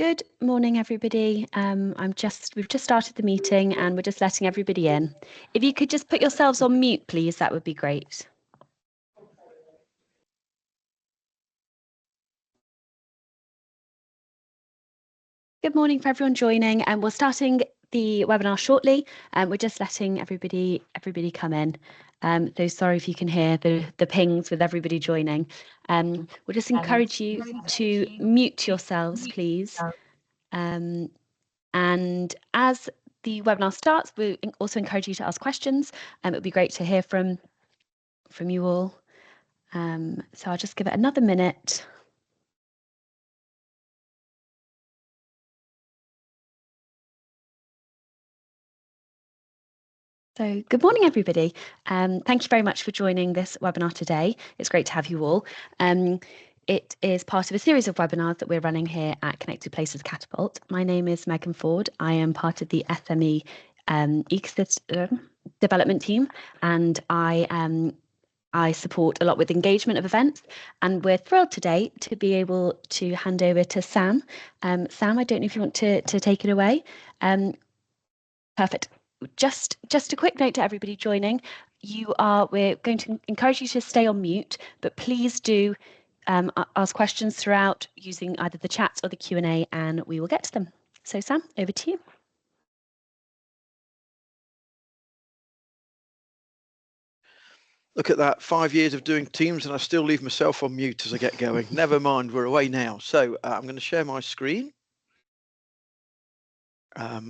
Good morning, everybody. We've just started the meeting and we're just letting everybody in. If you could just put yourselves on mute, please, that would be great. Good morning for everyone joining, and we're starting the webinar shortly. We're just letting everybody come in. So sorry if you can hear the pings with everybody joining. We'll just encourage you to mute yourselves, please. And as the webinar starts, we also encourage you to ask questions. It would be great to hear from you all. So I'll just give it another minute. So good morning, everybody. Thank you very much for joining this webinar today. It's great to have you all. It is part of a series of webinars that we're running here at Connected Places Catapult. My name is Megan Ford. I am part of the SME ecosystem development team, and I support a lot with engagement of events, and we're thrilled today to be able to hand over to Sam. Sam, I don't know if you want to take it away. Perfect. Just a quick note to everybody joining. We're going to encourage you to stay on mute, but please do ask questions throughout using either the chat or the Q&A, and we will get to them. So Sam, over to you. Look at that, 5 years of doing Teams and I still leave myself on mute as I get going. Never mind, we're away now. So I'm going to share my screen.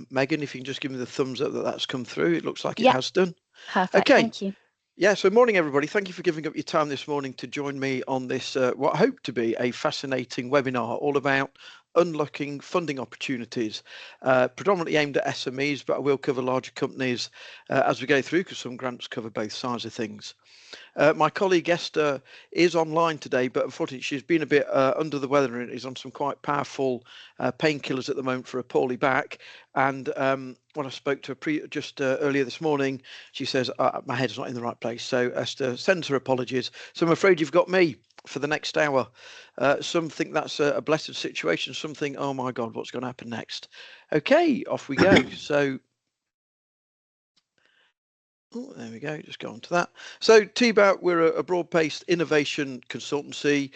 Megan, if you can just give me the thumbs up that that's come through. It looks like it has done. Perfect, okay. Thank you. Yeah, so morning, everybody. Thank you for giving up your time this morning to join me on this, what I hope to be a fascinating webinar all about unlocking funding opportunities, predominantly aimed at SMEs, but I will cover larger companies as we go through because some grants cover both sides of things. My colleague Esther is online today, but unfortunately she's been a bit under the weather and is on some quite powerful painkillers at the moment for a poorly back. And when I spoke to her just earlier this morning, she says, my head's not in the right place. So Esther sends her apologies. So I'm afraid you've got me for the next hour. Some think that's a blessed situation. Some think, oh my God, what's going to happen next? Okay, off we go. So oh, there we go, just go on to that. So TBAT, we're a broad-based innovation consultancy.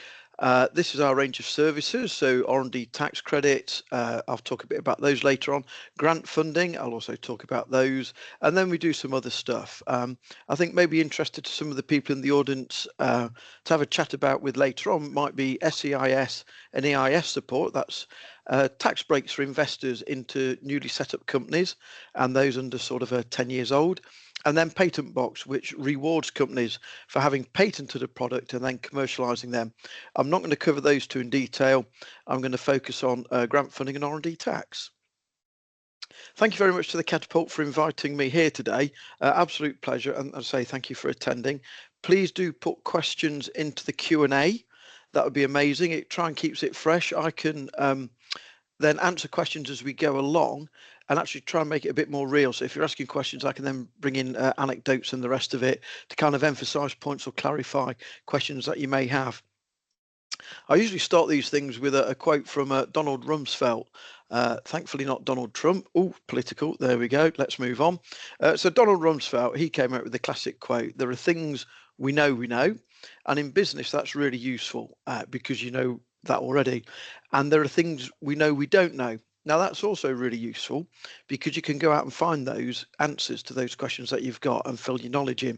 This is our range of services, so R&D tax credits, I'll talk a bit about those later on. Grant funding, I'll also talk about those. And then we do some other stuff. I think maybe interested to some of the people in the audience to have a chat about with later on might be SEIS and EIS support. That's tax breaks for investors into newly set up companies and those under sort of 10 years old. And then Patent Box, which rewards companies for having patented a product and then commercializing them. I'm not going to cover those two in detail. I'm going to focus on grant funding and R&D tax. Thank you very much to the Catapult for inviting me here today. Absolute pleasure, and I say thank you for attending. Please do put questions into the Q&A. That would be amazing. It try and keeps it fresh. I can then answer questions as we go along and actually try and make it a bit more real. So if you're asking questions, I can then bring in anecdotes and the rest of it to kind of emphasize points or clarify questions that you may have. I usually start these things with a quote from Donald Rumsfeld. Thankfully not Donald Trump. Oh, political. There we go. Let's move on. So Donald Rumsfeld, he came out with the classic quote, there are things we know. And in business, that's really useful because you know that already. And there are things we know we don't know. Now, that's also really useful because you can go out and find those answers to those questions that you've got and fill your knowledge in.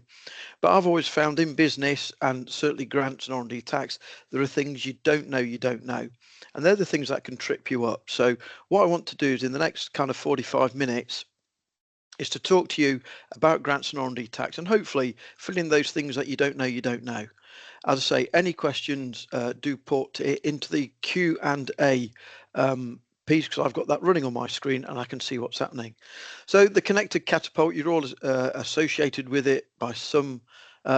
But I've always found in business and certainly grants and R&D tax, there are things you don't know. And they're the things that can trip you up. So what I want to do is in the next kind of 45 minutes is to talk to you about grants and R&D tax and hopefully fill in those things that you don't know. As I say, any questions do put it into the Q&A piece because I've got that running on my screen and I can see what's happening. So the Connected Catapult, you're all associated with it by some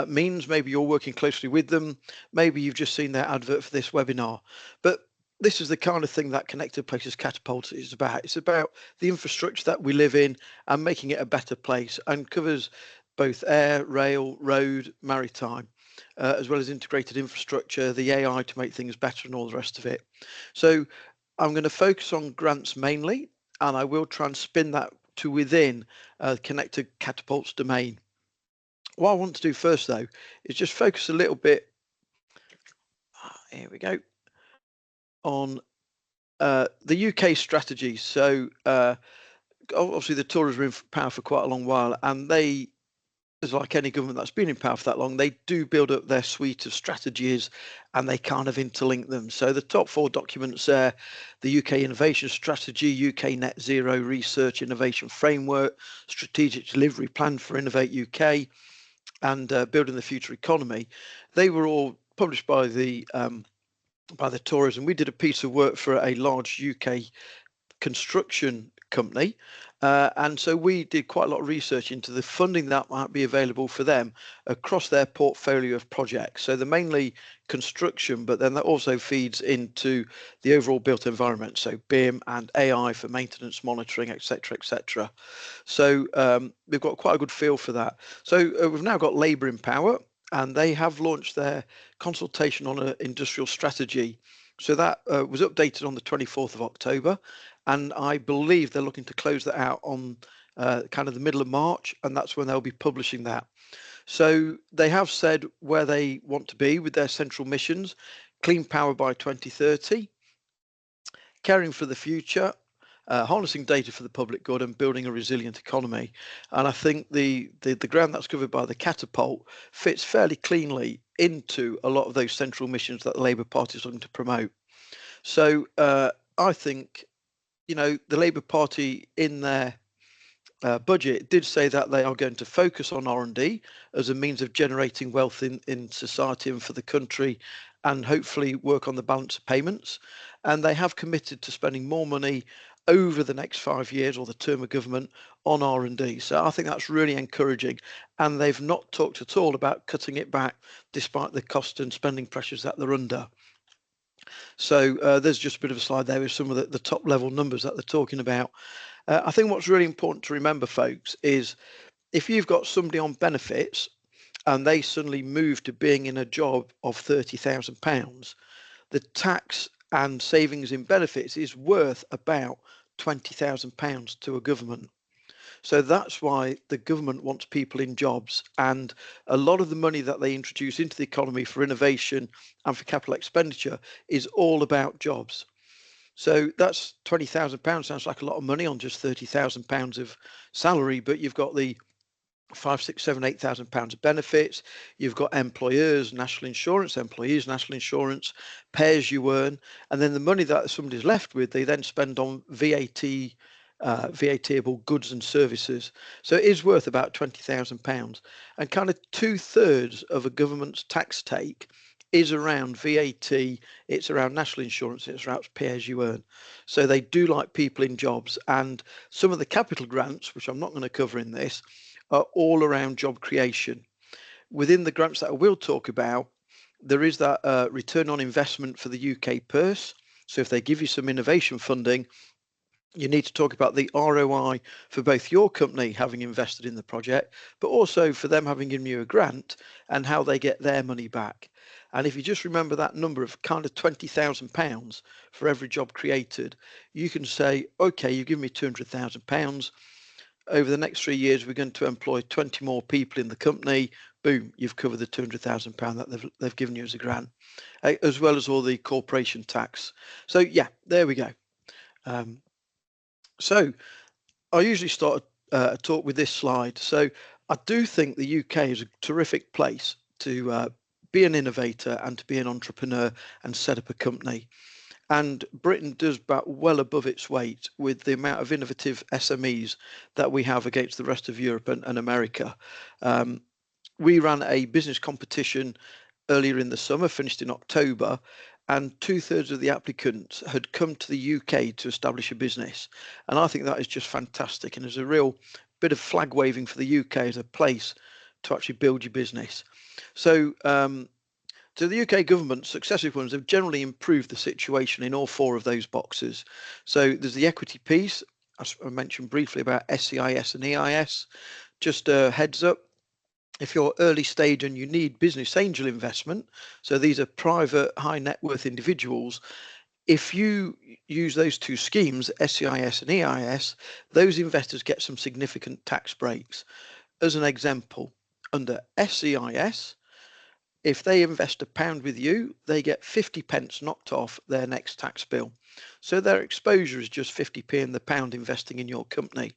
means. Maybe you're working closely with them. Maybe you've just seen their advert for this webinar. But this is the kind of thing that Connected Places Catapult is about. It's about the infrastructure that we live in and making it a better place, and covers both air, rail, road, maritime, as well as integrated infrastructure, the AI to make things better and all the rest of it. So I'm going to focus on grants mainly, and I will try and spin that to within Connected Catapult's domain. What I want to do first, though, is just focus a little bit, here we go, on the UK strategy. So obviously the Tories were in power for quite a long while, and they, as like any government that's been in power for that long, they do build up their suite of strategies and they kind of interlink them. So the top four documents there, the UK Innovation Strategy, UK Net Zero Research Innovation Framework, Strategic Delivery Plan for Innovate UK, and Building the Future Economy, they were all published by the Tories, and we did a piece of work for a large UK construction company. And so we did quite a lot of research into the funding that might be available for them across their portfolio of projects. So they're mainly construction, but then that also feeds into the overall built environment. So BIM and AI for maintenance monitoring, etc., etc. So we've got quite a good feel for that. So we've now got Labour in power, and they have launched their consultation on an industrial strategy. So that was updated on the 24th of October, and I believe they're looking to close that out on kind of the middle of March, and that's when they'll be publishing that. So they have said where they want to be with their central missions: clean power by 2030, caring for the future, harnessing data for the public good, and building a resilient economy. And I think the ground that's covered by the catapult fits fairly cleanly into a lot of those central missions that the Labour Party is looking to promote. So I think, the Labour Party in their budget did say that they are going to focus on R&D as a means of generating wealth in society and for the country, and hopefully work on the balance of payments. And they have committed to spending more money over the next 5 years, or the term of government, on R&D. So I think that's really encouraging. And they've not talked at all about cutting it back, despite the cost and spending pressures that they're under. So there's just a bit of a slide there with some of the top level numbers that they're talking about. I think what's really important to remember, folks, is if you've got somebody on benefits and they suddenly move to being in a job of £30,000, the tax and savings in benefits is worth about £20,000 to a government. So that's why the government wants people in jobs, and a lot of the money that they introduce into the economy for innovation and for capital expenditure is all about jobs. So that's £20,000 sounds like a lot of money on just £30,000 of salary, but you've got the 5, 6, 7, £8,000 of benefits. You've got employers, national insurance, employees, national insurance, pay as you earn, and then the money that somebody's left with, they then spend on VAT. VAT-able goods and services. So it is worth about £20,000, and kind of 2/3 of a government's tax take is around VAT, it's around national insurance, it's around pay as you earn. So they do like people in jobs, and some of the capital grants, which I'm not going to cover in this, are all around job creation. Within the grants that I will talk about, there is that return on investment for the UK purse. So if they give you some innovation funding, you need to talk about the ROI for both your company having invested in the project, but also for them having given you a grant and how they get their money back. And if you just remember that number of kind of £20,000 for every job created, you can say, okay, you give me £200,000. Over the next 3 years, we're going to employ 20 more people in the company. Boom, you've covered the £200,000 that they've given you as a grant, as well as all the corporation tax. So yeah, there we go. So I usually start a talk with this slide. So I do think the UK is a terrific place to be an innovator and to be an entrepreneur and set up a company. And Britain does bat well above its weight with the amount of innovative SMEs that we have against the rest of Europe and America. We ran a business competition earlier in the summer, finished in October, and 2/3 of the applicants had come to the UK to establish a business. And I think that is just fantastic, and there's a real bit of flag waving for the UK as a place to actually build your business. So so the UK government, successive ones, have generally improved the situation in all four of those boxes. So there's the equity piece. I mentioned briefly about SEIS and EIS. Just a heads up, if you're early stage and you need business angel investment, so these are private high net worth individuals, If you use those two schemes, SEIS and EIS, those investors get some significant tax breaks. As an example, under SEIS, if they invest £1 with you, they get 50 pence knocked off their next tax bill. So their exposure is just 50p in the pound investing in your company.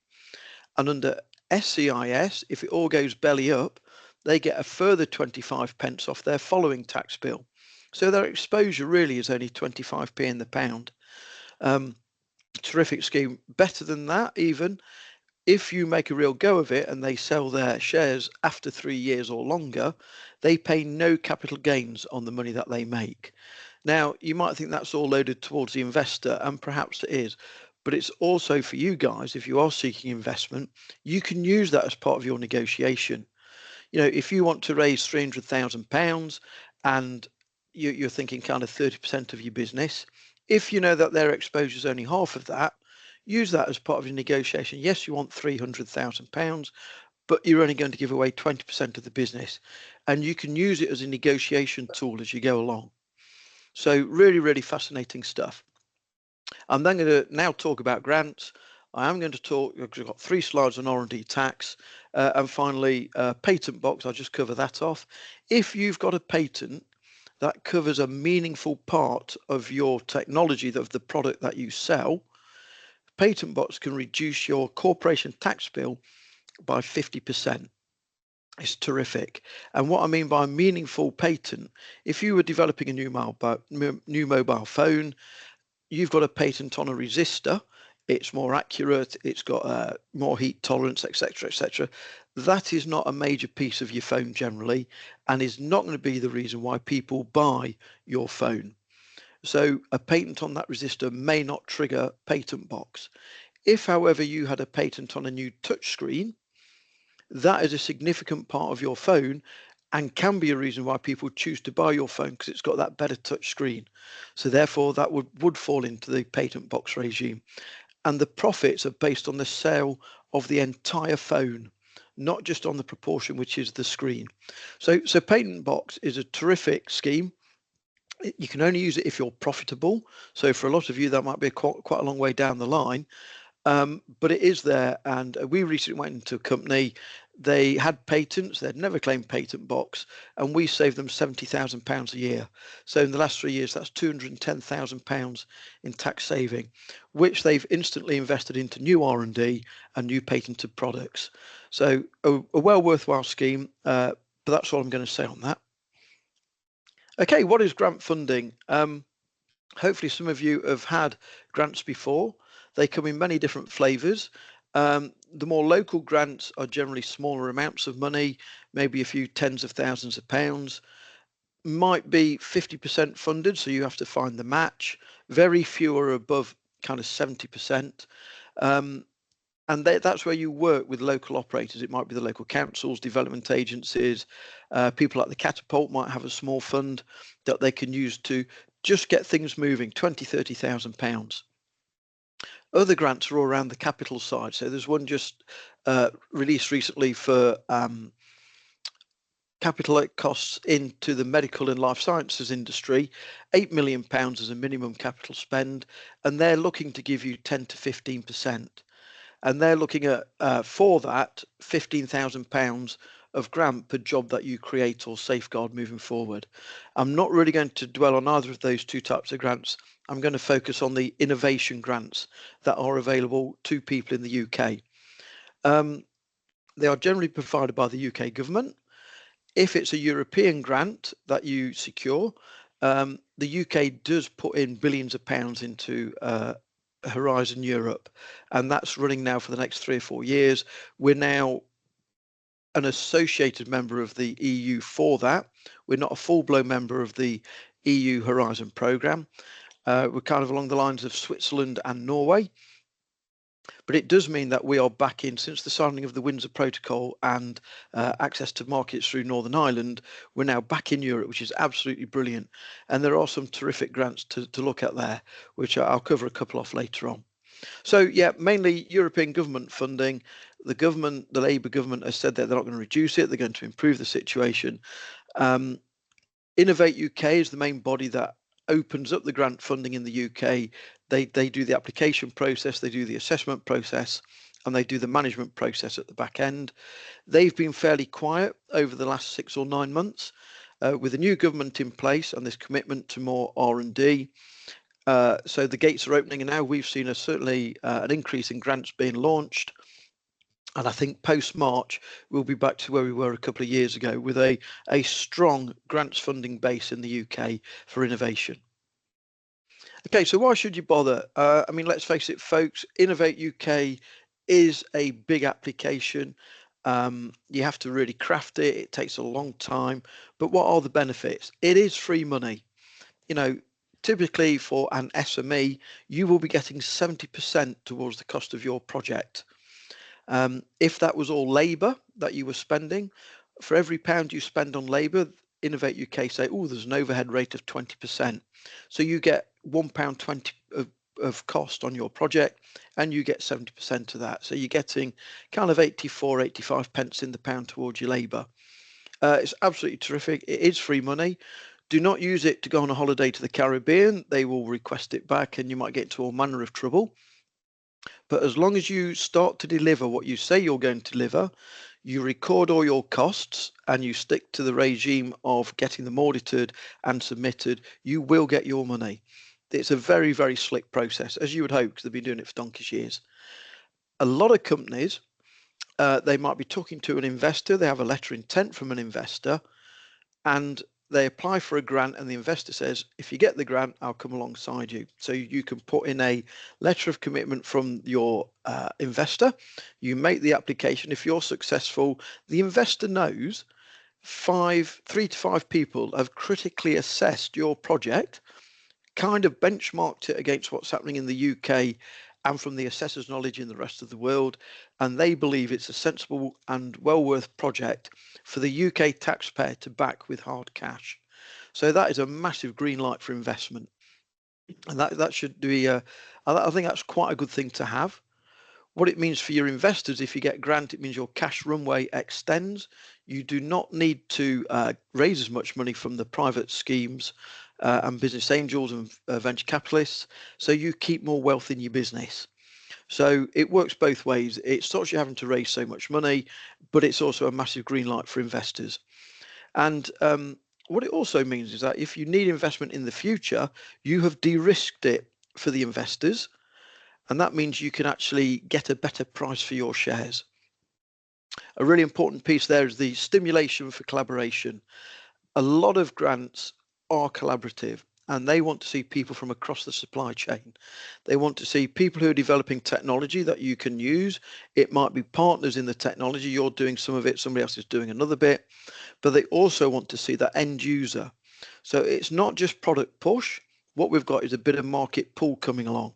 And under SCIS, if it all goes belly up, they get a further 25 pence off their following tax bill. So their exposure really is only 25p in the pound. Terrific scheme. Better than that, even if you make a real go of it and they sell their shares after 3 years or longer, they pay no capital gains on the money that they make. Now, you might think that's all loaded towards the investor, and perhaps it is, but it's also for you guys, if you are seeking investment, you can use that as part of your negotiation. If you want to raise £300,000 and you're thinking kind of 30% of your business, if you know that their exposure is only half of that, use that as part of your negotiation. Yes, you want £300,000, but you're only going to give away 20% of the business, and you can use it as a negotiation tool as you go along. So really, really fascinating stuff. I'm then going to now talk about grants. I am going to talk, because I've got 3 slides on R&D tax, and finally patent box. I'll just cover that off. If you've got a patent that covers a meaningful part of your technology, of the product that you sell, patent box can reduce your corporation tax bill by 50%. It's terrific. And what I mean by a meaningful patent, if you were developing a new mobile phone, you've got a patent on a resistor, it's more accurate, it's got more heat tolerance, etc., etc. That is not a major piece of your phone generally, and is not going to be the reason why people buy your phone. So a patent on that resistor may not trigger patent box. If, however, you had a patent on a new touchscreen, that is a significant part of your phone and can be a reason why people choose to buy your phone, because it's got that better touch screen. So therefore that would fall into the patent box regime. And the profits are based on the sale of the entire phone, not just on the proportion which is the screen. So patent box is a terrific scheme. You can only use it if you're profitable. So for a lot of you, that might be quite a long way down the line. But it is there, and we recently went into a company. They had patents, they'd never claimed patent box, and we saved them £70,000 a year. So in the last 3 years, that's £210,000 in tax saving, which they've instantly invested into new R&D and new patented products. So a well worthwhile scheme, but that's all I'm going to say on that. Okay, what is grant funding? Hopefully some of you have had grants before. They come in many different flavours. The more local grants are generally smaller amounts of money, maybe a few tens of thousands of pounds. Might be 50% funded, so you have to find the match. Very few are above kind of 70%. And that's where you work with local operators. It might be the local councils, development agencies, people like the Catapult might have a small fund that they can use to just get things moving, 20, 30,000 pounds. Other grants are all around the capital side. So there's one just released recently for capital costs into the medical and life sciences industry, £8 million as a minimum capital spend, and they're looking to give you 10 to 15%. And they're looking at, for that, £15,000 of grant per job that you create or safeguard moving forward. I'm not really going to dwell on either of those two types of grants. I'm going to focus on the innovation grants that are available to people in the UK. They are generally provided by the UK government. If it's a European grant that you secure, the UK does put in billions of pounds into Horizon Europe, and that's running now for the next 3 or 4 years. We're now an associated member of the EU for that. We're not a full-blown member of the EU Horizon programme. We're kind of along the lines of Switzerland and Norway. But it does mean that we are back in, since the signing of the Windsor Protocol and access to markets through Northern Ireland, we're now back in Europe, which is absolutely brilliant. And there are some terrific grants to look at there, which I'll cover a couple off later on. So yeah, mainly European government funding. The government, the Labour government, has said that they're not going to reduce it, they're going to improve the situation. Innovate UK is the main body that opens up the grant funding in the UK. They do the application process, they do the assessment process, and they do the management process at the back end. They've been fairly quiet over the last 6 or 9 months. With the new government in place and this commitment to more R&D, so the gates are opening, and now we've seen certainly an increase in grants being launched. And I think post-March, we'll be back to where we were a couple of years ago with a strong grants funding base in the UK for innovation. Okay, so why should you bother? I mean, let's face it, folks, Innovate UK is a big application. You have to really craft it. It takes a long time. But what are the benefits? It is free money. You know, typically for an SME, you will be getting 70% towards the cost of your project. If that was all labour that you were spending, for every pound you spend on labour, Innovate UK say, oh, there's an overhead rate of 20%. So you get £1.20 of cost on your project, and you get 70% of that. So you're getting kind of 84, 85 pence in the pound towards your labour. It's absolutely terrific. It is free money. Do not use it to go on a holiday to the Caribbean. They will request it back, and you might get into all manner of trouble. But as long as you start to deliver what you say you're going to deliver, you record all your costs and you stick to the regime of getting them audited and submitted, you will get your money. It's a very, very slick process, as you would hope, because they've been doing it for donkey's years. A lot of companies, they might be talking to an investor, they have a letter of intent from an investor, and they apply for a grant, and the investor says, if you get the grant, I'll come alongside you. So you can put in a letter of commitment from your investor. You make the application. If you're successful, the investor knows 3 to 5 people have critically assessed your project, kind of benchmarked it against what's happening in the UK and from the assessor's knowledge in the rest of the world, and they believe it's a sensible and well worth project for the UK taxpayer to back with hard cash. So that is a massive green light for investment, and that should be I think that's quite a good thing to have. What it means for your investors, if you get a grant, it means your cash runway extends. You do not need to raise as much money from the private schemes and business angels and venture capitalists, so you keep more wealth in your business. So it works both ways. It stops you having to raise so much money, but it's also a massive green light for investors. And what it also means is that if you need investment in the future, you have de-risked it for the investors, and that means you can actually get a better price for your shares. A really important piece there is the stimulation for collaboration. A lot of grants are collaborative, and they want to see people from across the supply chain. They want to see people who are developing technology that you can use. It might be partners in the technology. You're doing some of it, somebody else is doing another bit, but they also want to see that end user. So it's not just product push. What we've got is a bit of market pull coming along,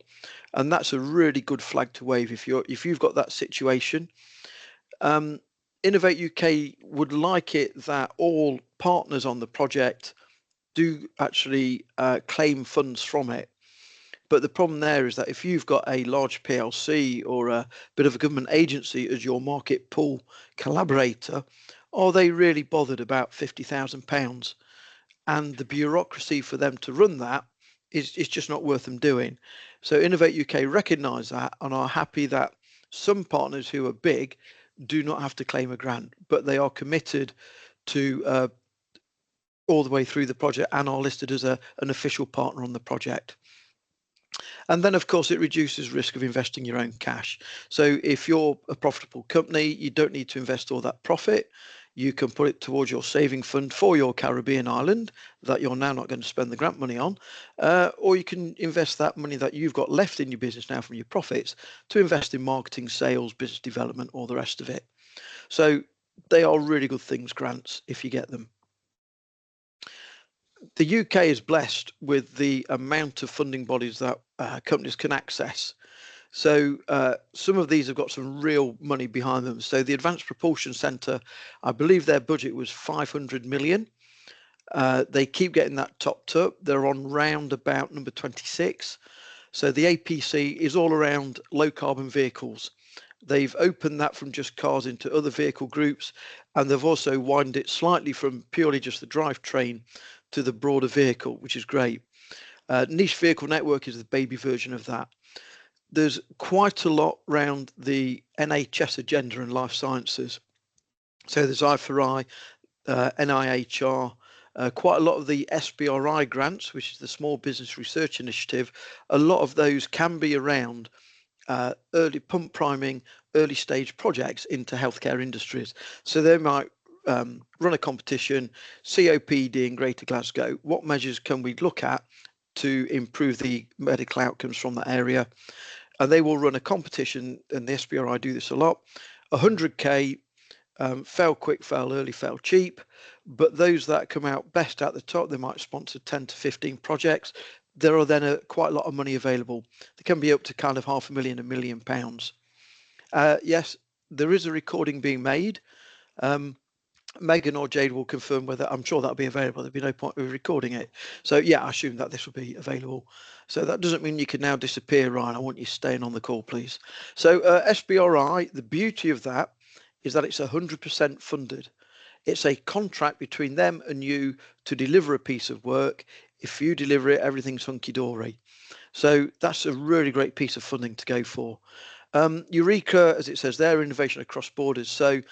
and that's a really good flag to wave if you've got that situation. Innovate UK would like it that all partners on the project do actually claim funds from it. But the problem there is that if you've got a large PLC or a bit of a government agency as your market pool collaborator, are they really bothered about £50,000? And the bureaucracy for them to run that is just not worth them doing. So Innovate UK recognise that and are happy that some partners who are big do not have to claim a grant, but they are committed to all the way through the project and are listed as an official partner on the project. And then, of course, it reduces risk of investing your own cash. So if you're a profitable company, you don't need to invest all that profit. You can put it towards your saving fund for your Caribbean island that you're now not going to spend the grant money on, or you can invest that money that you've got left in your business now from your profits to invest in marketing, sales, business development, or the rest of it. So they are really good things, grants, if you get them. The UK is blessed with the amount of funding bodies that companies can access. So some of these have got some real money behind them. So the Advanced Propulsion Centre, I believe their budget was 500 million. They keep getting that topped up. They're on round about number 26. So the APC is all around low carbon vehicles. They've opened that from just cars into other vehicle groups, and they've also widened it slightly from purely just the drivetrain to the broader vehicle, which is great. Niche vehicle network is the baby version of that. There's quite a lot around the NHS agenda and life sciences. So there's I4I, NIHR, quite a lot of the SBRI grants, which is the Small Business Research Initiative. A lot of those can be around early pump priming, early stage projects into healthcare industries. So they might run a competition, COPD in Greater Glasgow. What measures can we look at to improve the medical outcomes from that area? And they will run a competition, and the SBRI do this a lot. 100k, fail quick, fail early, fail cheap. But those that come out best at the top, they might sponsor 10 to 15 projects. There are then quite a lot of money available. They can be up to kind of £500,000, £1 million. Yes, there is a recording being made. Megan or Jade will confirm whether, I'm sure that'll be available. There'll be no point of recording it. So yeah, I assume that this will be available. So that doesn't mean you can now disappear, Ryan. I want you staying on the call, please. So SBRI, the beauty of that is that it's 100% funded. It's a contract between them and you to deliver a piece of work. If you deliver it, everything's hunky-dory. So that's a really great piece of funding to go for. Eureka, as it says there, innovation across borders. So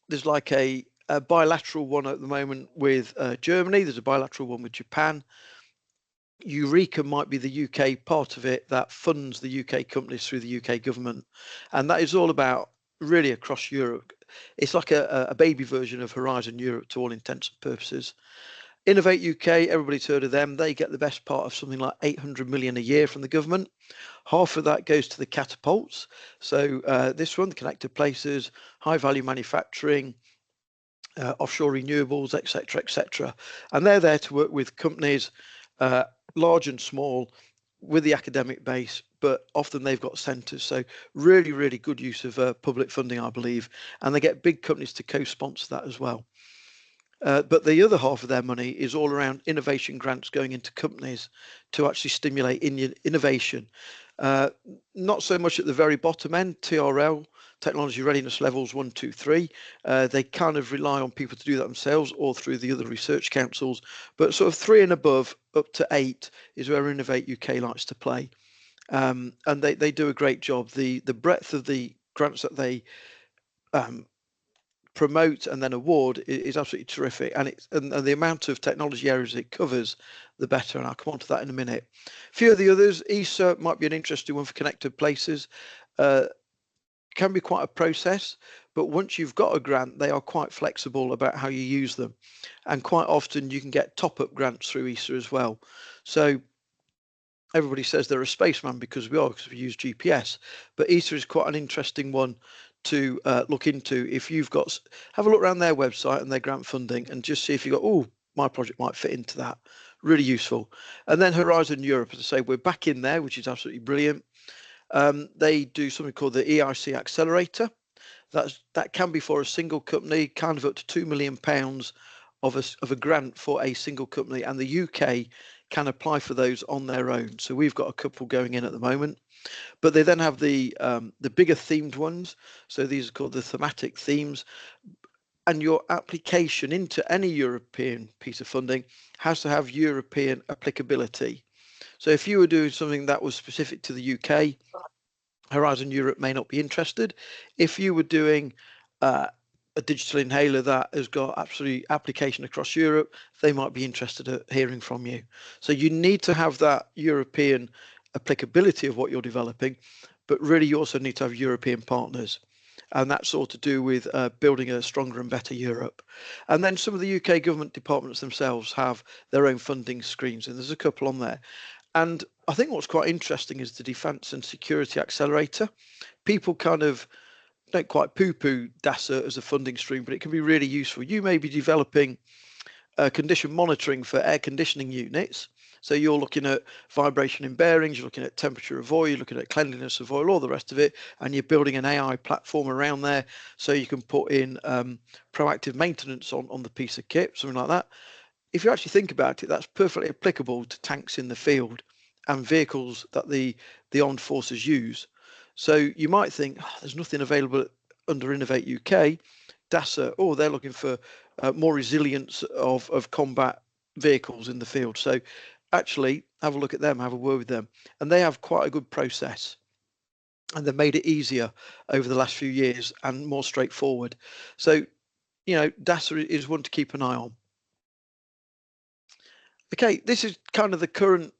there's like a bilateral one at the moment with Germany. There's a bilateral one with Japan. Eureka might be the UK part of it that funds the UK companies through the UK government. And that is all about really across Europe. It's like a baby version of Horizon Europe to all intents and purposes. Innovate UK, everybody's heard of them. They get the best part of something like 800 million a year from the government. Half of that goes to the catapults. So this one, the connected places, high value manufacturing, offshore renewables, etc., etc. And they're there to work with companies, large and small, with the academic base, but often they've got centres. So really, really good use of public funding, I believe. And they get big companies to co-sponsor that as well. But the other half of their money is all around innovation grants going into companies to actually stimulate innovation. Not so much at the very bottom end, TRL, technology readiness levels 1, 2, 3. They kind of rely on people to do that themselves or through the other research councils. But sort of 3 and above, up to 8, is where Innovate UK likes to play. And they do a great job. The breadth of the grants that they promote and then award is absolutely terrific, and the amount of technology areas it covers, the better, and I'll come on to that in a minute. A few of the others, ESA might be an interesting one for connected places. Can be quite a process, but once you've got a grant, they are quite flexible about how you use them, and quite often you can get top-up grants through ESA as well. So everybody says they're a spaceman because we use GPS, but ESA is quite an interesting one to look into. If you've got, have a look around their website and their grant funding and just see if you got, oh, my project might fit into that. Really useful. And then Horizon Europe, as I say, we're back in there, which is absolutely brilliant. They do something called the EIC Accelerator. That can be for a single company, kind of up to £2 million of a grant for a single company, and the UK can apply for those on their own. So we've got a couple going in at the moment. But they then have the bigger themed ones. So these are called the thematic themes. And your application into any European piece of funding has to have European applicability. So if you were doing something that was specific to the UK, Horizon Europe may not be interested. If you were doing a digital inhaler that has got absolute application across Europe, they might be interested in hearing from you. So you need to have that European applicability of what you're developing, but really you also need to have European partners. And that's all to do with building a stronger and better Europe. And then some of the UK government departments themselves have their own funding screens, and there's a couple on there. And I think what's quite interesting is the Defence and Security Accelerator. People kind of don't quite poo-poo DASA as a funding stream, but it can be really useful. You may be developing condition monitoring for air conditioning units. So you're looking at vibration in bearings, you're looking at temperature of oil, you're looking at cleanliness of oil, all the rest of it, and you're building an AI platform around there so you can put in proactive maintenance on the piece of kit, something like that. If you actually think about it, that's perfectly applicable to tanks in the field and vehicles that the armed forces use. So you might think, oh, there's nothing available under Innovate UK. DASA, oh, they're looking for more resilience of combat vehicles in the field. So actually have a look at them, have a word with them. And they have quite a good process. And they've made it easier over the last few years and more straightforward. So, DASA is one to keep an eye on. Okay, this is kind of the current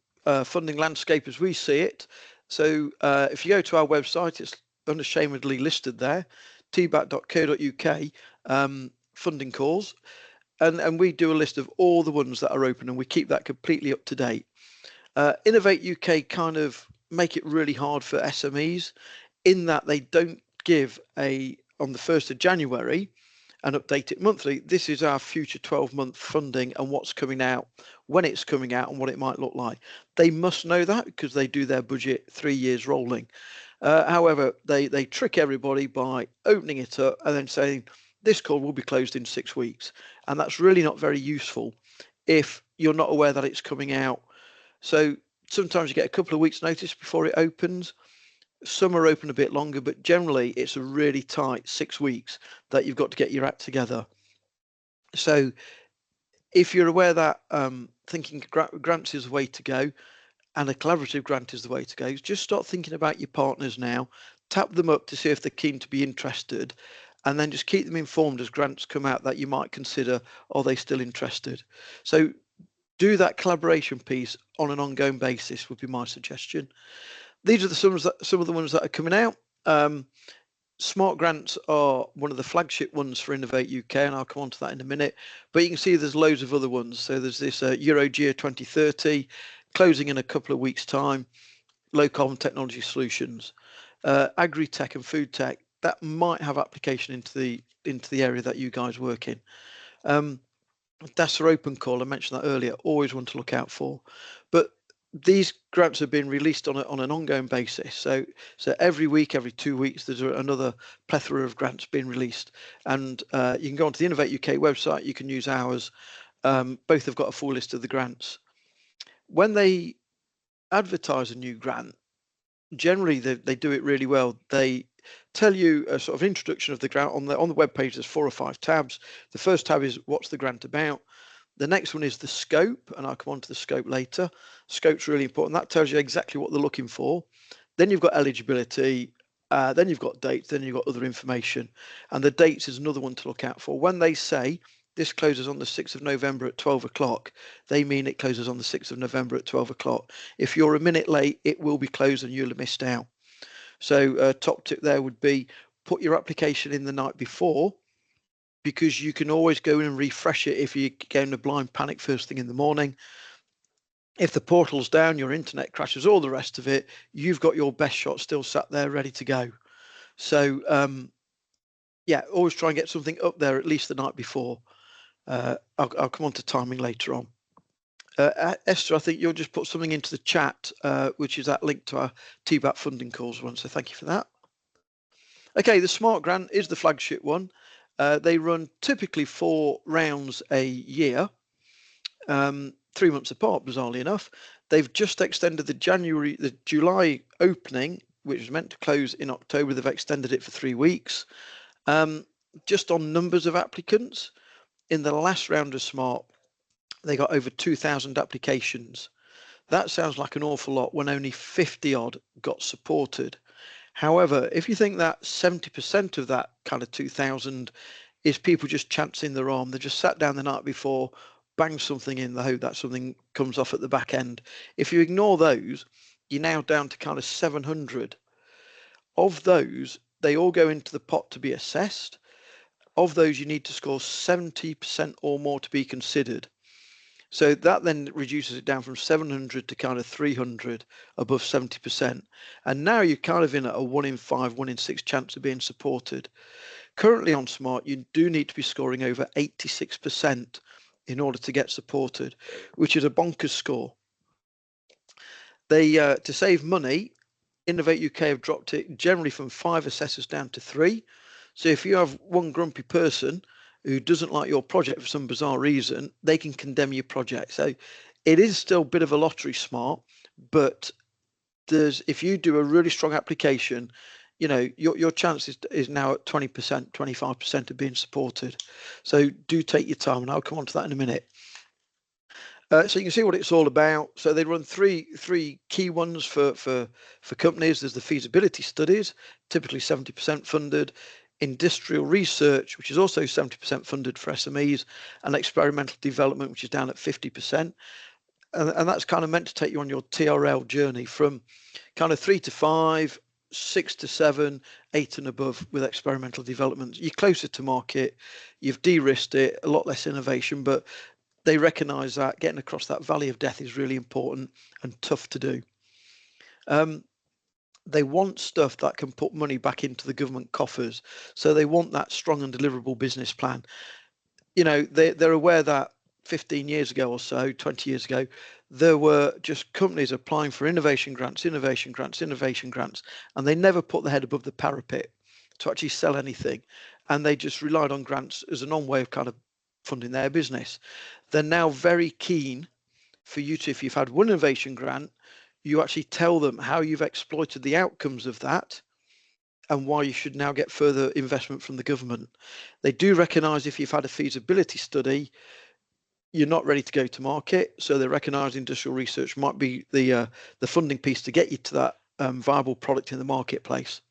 funding landscape as we see it. So if you go to our website, it's unashamedly listed there, tbat.co.uk, funding calls. And we do a list of all the ones that are open, and we keep that completely up to date. Innovate UK kind of make it really hard for SMEs in that they don't give on the 1st of January and update it monthly. This is our future 12-month funding and what's coming out, when it's coming out, and what it might look like. They must know that because they do their budget 3 years rolling. However, they trick everybody by opening it up and then saying this call will be closed in 6 weeks, and that's really not very useful if you're not aware that it's coming out. So sometimes you get a couple of weeks notice before it opens. Some are open a bit longer, but generally it's a really tight 6 weeks that you've got to get your act together. So if you're aware that thinking grants is the way to go and a collaborative grant is the way to go, just start thinking about your partners now, tap them up to see if they're keen to be interested, and then just keep them informed as grants come out that you might consider, are they still interested? So do that collaboration piece on an ongoing basis would be my suggestion. These are some of the ones that are coming out. Smart grants are one of the flagship ones for Innovate UK, and I'll come on to that in a minute. But you can see there's loads of other ones. So there's this EuroGEA 2030 closing in a couple of weeks' time. Low carbon technology solutions, agri-tech and food tech that might have application into the area that you guys work in. DASA open call, I mentioned that earlier, always one to look out for. But these grants have been released on an ongoing basis. So every week, every 2 weeks, there's another plethora of grants being released. And you can go onto the Innovate UK website, you can use ours. Both have got a full list of the grants. When they advertise a new grant, generally they do it really well. They tell you a sort of introduction of the grant on the web page. There's 4 or 5 tabs. The first tab is what's the grant about. The next one is the scope, and I'll come on to the scope later. Scope's really important. That tells you exactly what they're looking for. Then you've got eligibility, then you've got dates, then you've got other information. And the dates is another one to look out for. When they say this closes on the 6th of November at 12 o'clock, they mean it closes on the 6th of November at 12 o'clock. If you're a minute late, it will be closed and you'll have missed out. So top tip there would be put your application in the night before, because you can always go in and refresh it if you get in a blind panic first thing in the morning. If the portal's down, your internet crashes, all the rest of it, you've got your best shot still sat there ready to go. So yeah, always try and get something up there at least the night before. I'll come on to timing later on. Esther, I think you'll just put something into the chat, which is that link to our TBAT funding calls one. So thank you for that. Okay, the Smart Grant is the flagship one. They run typically 4 rounds a year, 3 months apart, bizarrely enough. They've just extended the July opening, which was meant to close in October. They've extended it for 3 weeks. Just on numbers of applicants, in the last round of Smart, they got over 2,000 applications. That sounds like an awful lot when only 50 odd got supported. However, if you think that 70% of that kind of 2,000 is people just chancing their arm, they just sat down the night before, bang something in the hope that something comes off at the back end. If you ignore those, you're now down to kind of 700. Of those, they all go into the pot to be assessed. Of those, you need to score 70% or more to be considered. So that then reduces it down from 700 to kind of 300 above 70%. And now you're kind of in a 1 in 5, 1 in 6 chance of being supported. Currently on Smart, you do need to be scoring over 86% in order to get supported, which is a bonkers score. They to save money, Innovate UK have dropped it generally from 5 assessors down to 3. So if you have one grumpy person who doesn't like your project for some bizarre reason, they can condemn your project. So it is still a bit of a lottery, Smart, but if you do a really strong application, your chance is now at 20%, 25% of being supported. So do take your time, and I'll come on to that in a minute. So you can see what it's all about. So they run three key ones for companies. There's the feasibility studies, typically 70% funded, industrial research, which is also 70% funded for SMEs, and experimental development, which is down at 50%. And that's kind of meant to take you on your TRL journey from kind of 3 to 5, 6 to 7, 8 and above with experimental development. You're closer to market, you've de-risked it, a lot less innovation, but they recognise that getting across that valley of death is really important and tough to do. They want stuff that can put money back into the government coffers. So they want that strong and deliverable business plan. You know, they're aware that 15 years ago or so, 20 years ago, there were just companies applying for innovation grants, and they never put their head above the parapet to actually sell anything. And they just relied on grants as a non-way of kind of funding their business. They're now very keen for you to, if you've had one innovation grant, you actually tell them how you've exploited the outcomes of that and why you should now get further investment from the government. They do recognise if you've had a feasibility study, you're not ready to go to market, so they recognise industrial research might be the funding piece to get you to that viable product in the marketplace.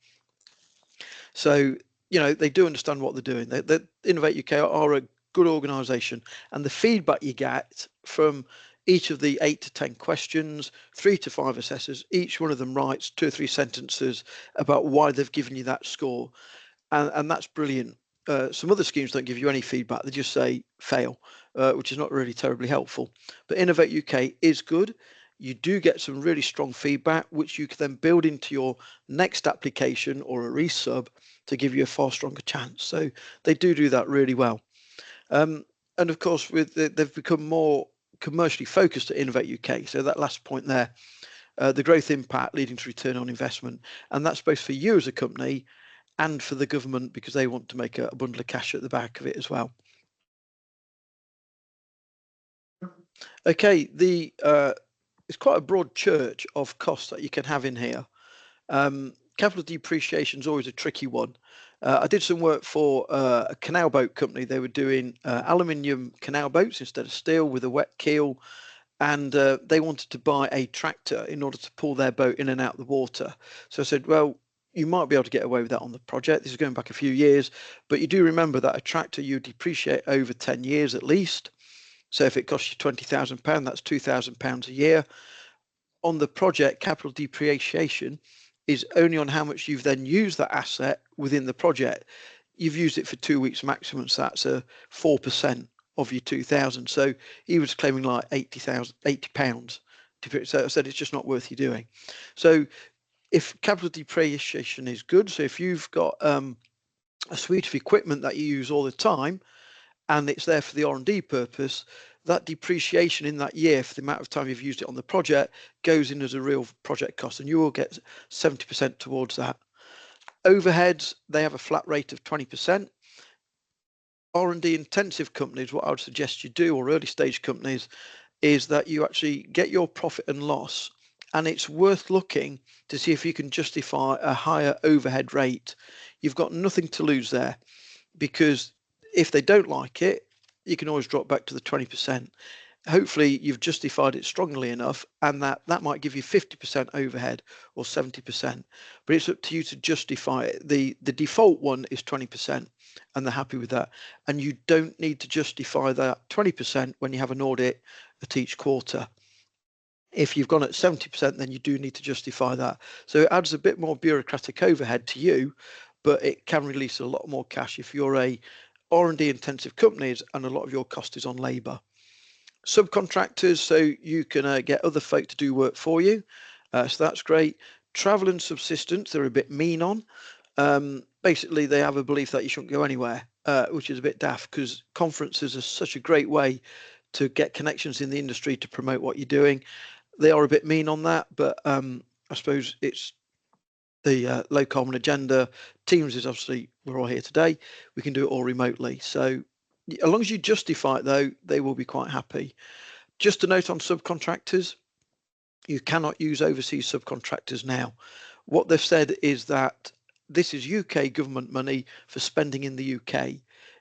So you know they do understand what they're doing. They Innovate UK are a good organisation, and the feedback you get from each of the 8 to 10 questions, 3 to 5 assessors, each one of them writes 2 or 3 sentences about why they've given you that score, and that's brilliant. Some other schemes don't give you any feedback; they just say fail, which is not really terribly helpful. But Innovate UK is good. You do get some really strong feedback, which you can then build into your next application or a resub to give you a far stronger chance. So they do that really well. And of course, they've become more commercially focused at Innovate UK. So that last point there, the growth impact leading to return on investment, and that's both for you as a company and for the government because they want to make a bundle of cash at the back of it as well. Okay, it's quite a broad church of costs that you can have in here. Capital depreciation is always a tricky one. I did some work for a canal boat company. They were doing aluminium canal boats instead of steel with a wet keel, and they wanted to buy a tractor in order to pull their boat in and out of the water. So I said, well, you might be able to get away with that on the project. This is going back a few years, but you do remember that a tractor you depreciate over 10 years at least. So if it costs you £20,000, that's £2,000 a year. On the project, capital depreciation is only on how much you've then used that asset within the project. You've used it for 2 weeks maximum, so that's a 4% of your 2,000. So he was claiming like £80. So I said it's just not worth you doing. So if capital depreciation is good, so if you've got a suite of equipment that you use all the time and it's there for the R&D purpose, that depreciation in that year for the amount of time you've used it on the project goes in as a real project cost, and you will get 70% towards that. Overheads, they have a flat rate of 20%. R&D intensive companies, what I would suggest you do, or early stage companies, is that you actually get your profit and loss, and it's worth looking to see if you can justify a higher overhead rate. You've got nothing to lose there, because if they don't like it, you can always drop back to the 20%. Hopefully you've justified it strongly enough, and that might give you 50% overhead or 70%, but it's up to you to justify it. The default one is 20%, and they're happy with that, and you don't need to justify that 20% when you have an audit at each quarter. If you've gone at 70%, then you do need to justify that. So it adds a bit more bureaucratic overhead to you, but it can release a lot more cash if you're a R&D intensive companies and a lot of your cost is on labour. Subcontractors, so you can get other folk to do work for you, so that's great. Travel and subsistence, they're a bit mean on. Basically, they have a belief that you shouldn't go anywhere, which is a bit daft because conferences are such a great way to get connections in the industry to promote what you're doing. They are a bit mean on that, but I suppose it's the low carbon agenda. Teams is obviously, we're all here today. We can do it all remotely. So as long as you justify it, though, they will be quite happy. Just a note on subcontractors, you cannot use overseas subcontractors now. What they've said is that this is UK government money for spending in the UK.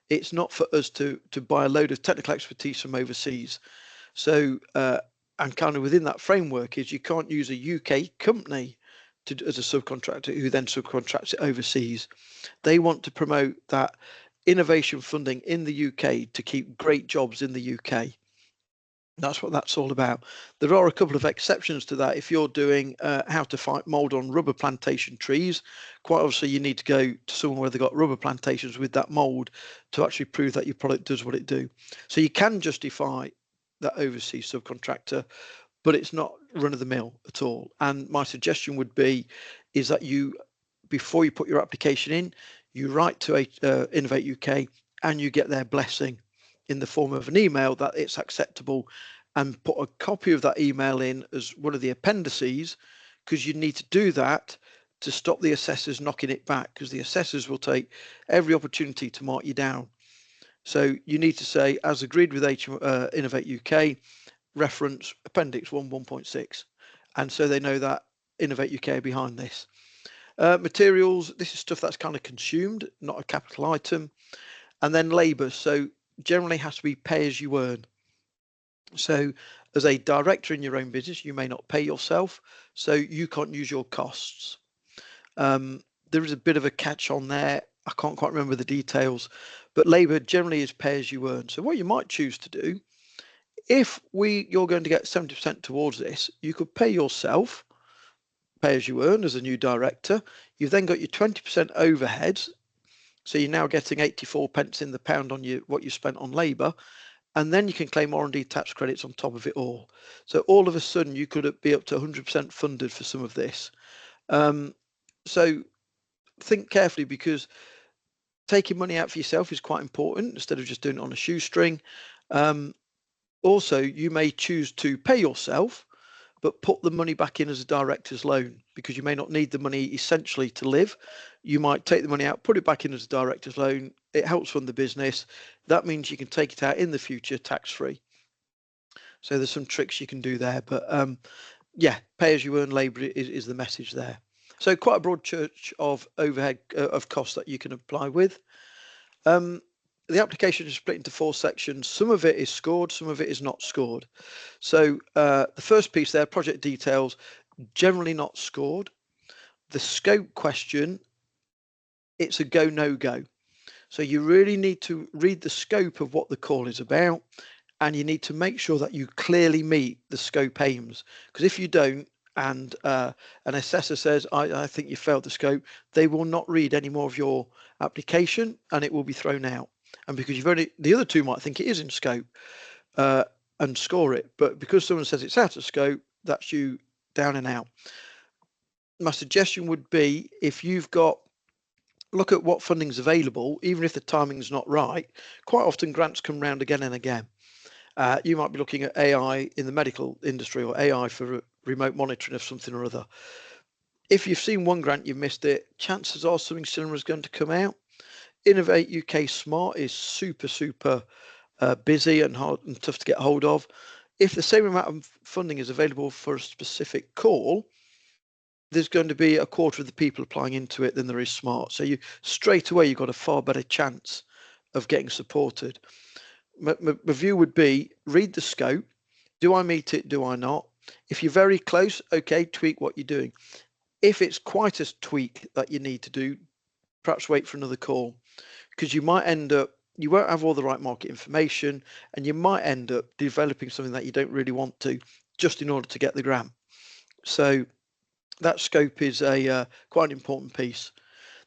It's not for us to buy a load of technical expertise from overseas. So, and kind of within that framework is you can't use a UK company as a subcontractor who then subcontracts it overseas. They want to promote that innovation funding in the UK to keep great jobs in the UK. That's what that's all about. There are a couple of exceptions to that. If you're doing how to fight mold on rubber plantation trees, quite obviously you need to go to somewhere where they've got rubber plantations with that mold to actually prove that your product does what it do. So you can justify that overseas subcontractor, but it's not run of the mill at all. And my suggestion would be is that you, before you put your application in, you write to Innovate UK and you get their blessing in the form of an email that it's acceptable, and put a copy of that email in as one of the appendices, because you need to do that to stop the assessors knocking it back, because the assessors will take every opportunity to mark you down. So you need to say, as agreed with Innovate UK, reference Appendix 1 1.6. And so they know that Innovate UK are behind this. Materials, this is stuff that's kind of consumed, not a capital item. And then labour, so generally has to be pay as you earn. So as a director in your own business, you may not pay yourself, so you can't use your costs. There is a bit of a catch on there. I can't quite remember the details, but labour generally is pay as you earn. So what you might choose to do, if you're going to get 70% towards this, you could pay yourself, pay as you earn as a new director. You've then got your 20% overheads. So you're now getting 84 pence in the pound on what you spent on labour. And then you can claim R&D tax credits on top of it all. So all of a sudden you could be up to 100% funded for some of this. So think carefully, because taking money out for yourself is quite important instead of just doing it on a shoestring. Also, you may choose to pay yourself, but put the money back in as a director's loan, because you may not need the money essentially to live. You might take the money out, put it back in as a director's loan. It helps fund the business. That means you can take it out in the future tax-free. So there's some tricks you can do there, but yeah, pay as you earn labour is the message there. So quite a broad church of overhead of costs that you can apply with. The application is split into 4 sections. Some of it is scored, some of it is not scored. So the first piece there, project details, generally not scored. The scope question, it's a go, no go. So you really need to read the scope of what the call is about, and you need to make sure that you clearly meet the scope aims. Because if you don't, and an assessor says, I think you failed the scope, they will not read any more of your application and it will be thrown out. And because the other two might think it is in scope and score it, but because someone says it's out of scope, that's you down and out. My suggestion would be, if you've got, look at what funding's available, even if the timing's not right. Quite often grants come round again and again. You might be looking at AI in the medical industry, or AI for remote monitoring of something or other. If you've seen one grant, you've missed it, chances are something similar is going to come out. Innovate UK Smart is super busy and hard and tough to get hold of. If the same amount of funding is available for a specific call, there's going to be a quarter of the people applying into it than there is Smart. So you straight away, you've got a far better chance of getting supported. My view would be, read the scope. Do I meet it? Do I not? If you're very close, okay, tweak what you're doing. If it's quite a tweak that you need to do, perhaps wait for another call, because you might end up, you won't have all the right market information, and you might end up developing something that you don't really want to, just in order to get the grant. So that scope is a quite an important piece.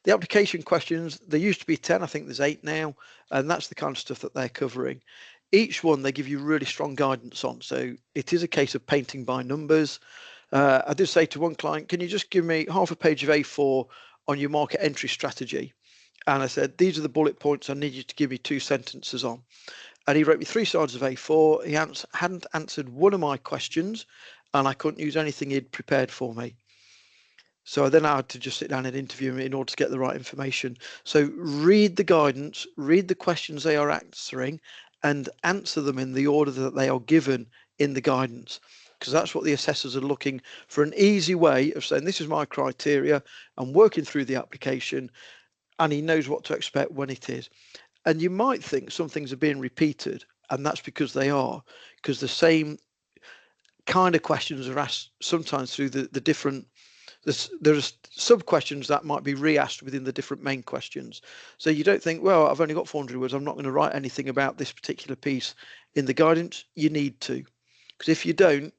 The application questions, there used to be 10, I think there's 8 now, and that's the kind of stuff that they're covering. Each one they give you really strong guidance on, so it is a case of painting by numbers. I did say to one client, can you just give me half a page of A4 on your market entry strategy? And I said, these are the bullet points I need you to give me 2 sentences on. And he wrote me 3 sides of A4. He hadn't answered one of my questions, and I couldn't use anything he'd prepared for me. So then I had to just sit down and interview him in order to get the right information. So read the guidance, read the questions they are answering, and answer them in the order that they are given in the guidance, because that's what the assessors are looking for, an easy way of saying, this is my criteria, I'm working through the application, and he knows what to expect when it is. And you might think some things are being repeated, And that's because they are, because the same kind of questions are asked sometimes through the different, there's sub questions that might be re-asked within the different main questions. So you don't think, well, I've only got 400 words, I'm not going to write anything about this particular piece in the guidance. You need to, because if you don't,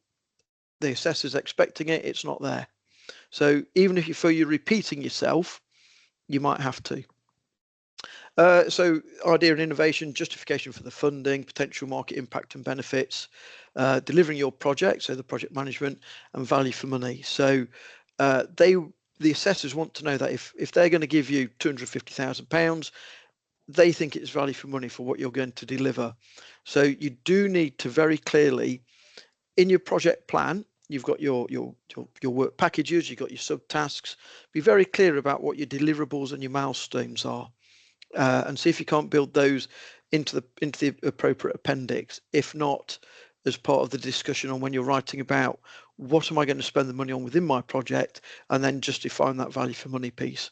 the assessor's expecting it, it's not there. So even if you feel you're repeating yourself, you might have to. So idea and innovation, justification for the funding, potential market impact and benefits, delivering your project, so the project management, and value for money. So the assessors want to know that if they're going to give you £250,000, they think it's value for money for what you're going to deliver. So you do need to very clearly, in your project plan, you've got your work packages, you've got your subtasks. Be very clear about what your deliverables and your milestones are. And see if you can't build those into the appropriate appendix. If not, as part of the discussion on when you're writing about what am I going to spend the money on within my project, and then justifying that value for money piece.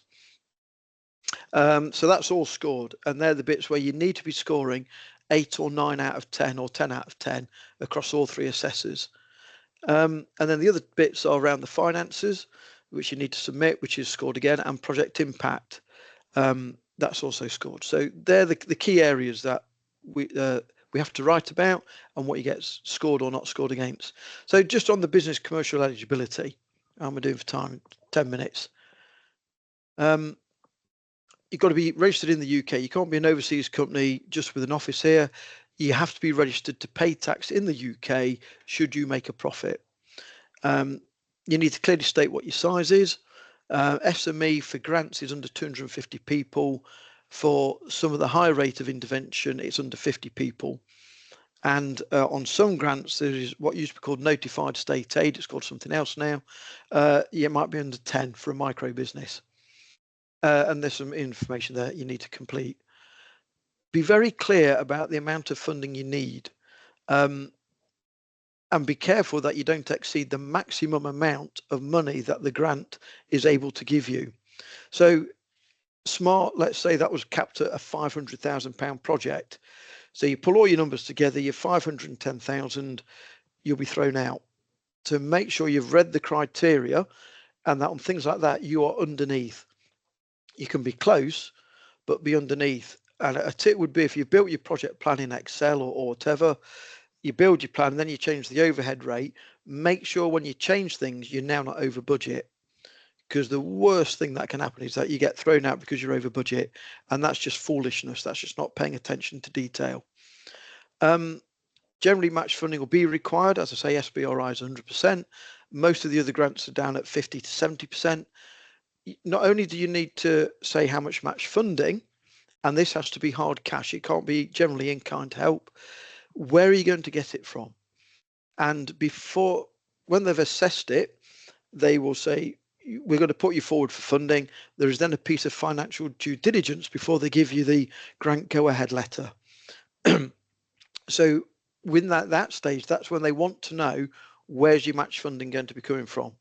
So that's all scored, and they're the bits where you need to be scoring 8 or 9 out of 10 or 10 out of 10 across all three assessors. And then the other bits are around the finances, which you need to submit, which is scored again, and project impact. That's also scored. So they're the key areas that we have to write about, and what you get scored or not scored against. So just on the business commercial eligibility, how am I doing for time? 10 minutes. You've got to be registered in the UK. You can't be an overseas company just with an office here. You have to be registered to pay tax in the UK should you make a profit. You need to clearly state what your size is. SME for grants is under 250 people. For some of the high rate of intervention, it's under 50 people. And on some grants, there is what used to be called notified state aid. It's called something else now. You might be under 10 for a micro business. And there's some information there you need to complete. Be very clear about the amount of funding you need. And be careful that you don't exceed the maximum amount of money that the grant is able to give you. So smart, let's say that was capped at a £500,000 project. So you pull all your numbers together, you're 510,000, you'll be thrown out. To make sure you've read the criteria, and that on things like that, you are underneath. You can be close, but be underneath. And a tip would be, if you built your project plan in Excel or whatever, you build your plan, then you change the overhead rate. Make sure when you change things, you're now not over budget. Because the worst thing that can happen is that you get thrown out because you're over budget, and that's just foolishness. That's just not paying attention to detail. Generally, match funding will be required. As I say, SBRI is 100%. Most of the other grants are down at 50 to 70%. Not only do you need to say how much match funding, and this has to be hard cash, it can't be generally in-kind help. Where are you going to get it from? And when they've assessed it, they will say, we're going to put you forward for funding. There is then a piece of financial due diligence before they give you the grant go-ahead letter. So within that stage, that's when they want to know, where's your match funding going to be coming from?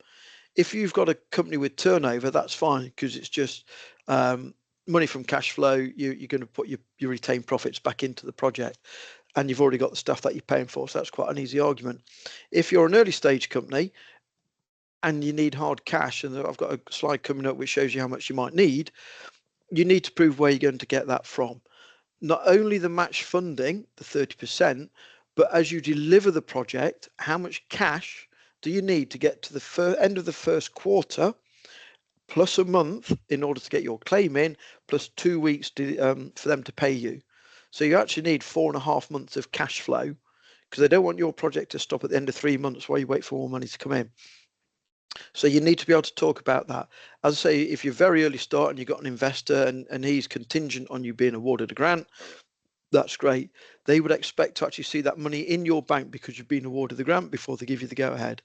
If you've got a company with turnover, that's fine, because it's just money from cash flow. You're going to put your retained profits back into the project, and you've already got the stuff that you're paying for. So that's quite an easy argument. If you're an early stage company and you need hard cash, and I've got a slide coming up which shows you how much you might need, you need to prove where you're going to get that from. Not only the match funding, the 30%, but as you deliver the project, how much cash do you need to get to the end of the first quarter, plus a month in order to get your claim in, plus 2 weeks for them to pay you. So you actually need 4.5 months of cash flow, because they don't want your project to stop at the end of 3 months while you wait for more money to come in. So you need to be able to talk about that. As I say, if you're very early start and you've got an investor and he's contingent on you being awarded a grant, that's great. They would expect to actually see that money in your bank because you've been awarded the grant before they give you the go-ahead.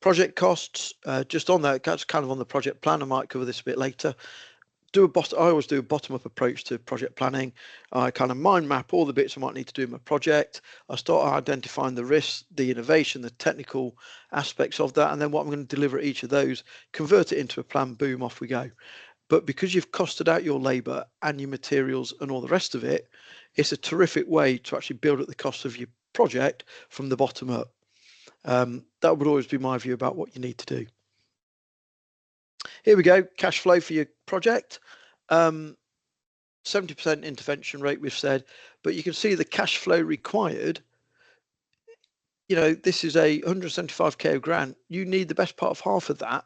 Project costs, just on that, that's kind of on the project plan. I might cover this a bit later. I always do a bottom-up approach to project planning. I kind of mind map all the bits I might need to do in my project. I start identifying the risks, the innovation, the technical aspects of that, and then what I'm going to deliver at each of those, convert it into a plan, boom, off we go. But because you've costed out your labour and your materials and all the rest of it, it's a terrific way to actually build up the cost of your project from the bottom up. That would always be my view about what you need to do. Here we go, cash flow for your project. 70% intervention rate, we've said, but you can see the cash flow required. You know, this is a 175k grant. You need the best part of half of that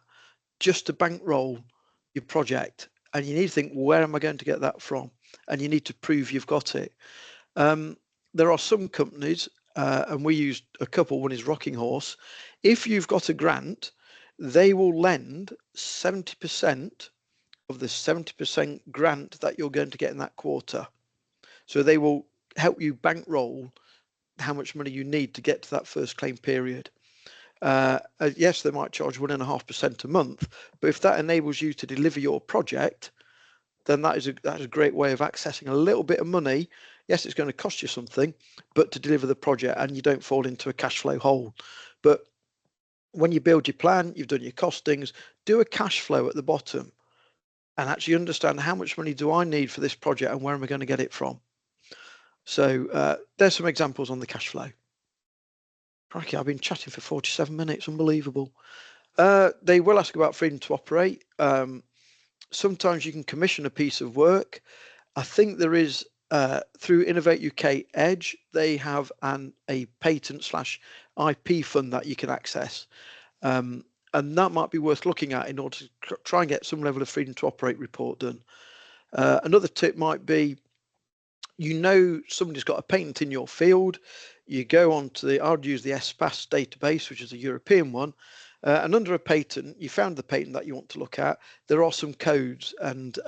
just to bankroll your project. And you need to think, where am I going to get that from? And you need to prove you've got it. There are some companies, and we used a couple, one is Rocking Horse. If you've got a grant, they will lend 70% of the 70% grant that you're going to get in that quarter. So they will help you bankroll how much money you need to get to that first claim period. Yes, they might charge 1.5% a month, but if that enables you to deliver your project, then that is a great way of accessing a little bit of money. Yes, it's going to cost you something, but to deliver the project and you don't fall into a cash flow hole. But when you build your plan, you've done your costings, do a cash flow at the bottom and actually understand how much money do I need for this project and where am I going to get it from? So there's some examples on the cash flow. Crikey, I've been chatting for 47 minutes, unbelievable. They will ask about freedom to operate. Sometimes you can commission a piece of work. I think there is, through Innovate UK Edge, they have a patent/IP fund that you can access. And that might be worth looking at in order to try and get some level of freedom to operate report done. Another tip might be, you know somebody's got a patent in your field, you go on to I'd use the ESPAS database, which is a European one, and under a patent, you found the patent that you want to look at, there are some codes, and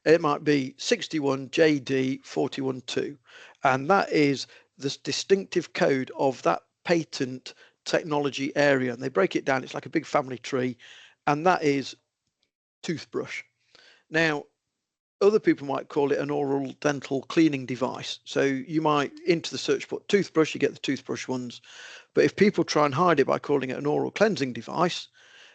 it might be 61 JD 412, and that is the distinctive code of that patent technology area, and they break it down, it's like a big family tree, and that is toothbrush. Now, other people might call it an oral dental cleaning device. So you might, into the search put toothbrush, you get the toothbrush ones. But if people try and hide it by calling it an oral cleansing device,